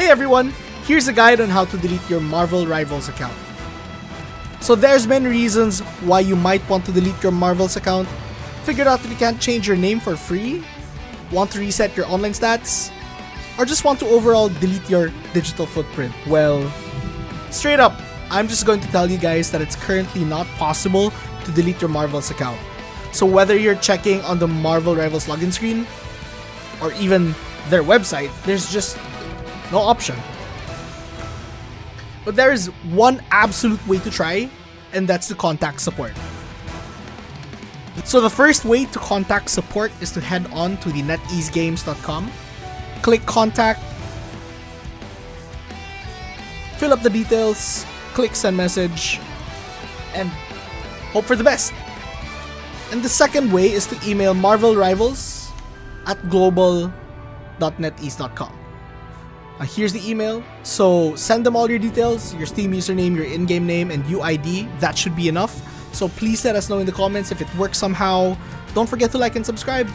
Hey everyone, here's a guide on how to delete your Marvel Rivals account. So there's many reasons why you might want to delete your Marvel's account. Figured out that you can't change your name for free? Want to reset your online stats? Or just want to overall delete your digital footprint? Well, straight up, I'm just going to tell you guys that it's currently not possible to delete your Marvel's account. So whether you're checking on the Marvel Rivals login screen or even their website, there's just no option. But there is one absolute way to try, and that's to contact support. So the first way to contact support is to head on to the neteasegames.com, click contact, fill up the details, click send message, and hope for the best. And the second way is to email Marvel Rivals at global.netease.com. Here's the email. So send them all your details, your Steam username, your in-game name, and UID. That should be enough. So please let us know in the comments if it works somehow. Don't forget to like and subscribe.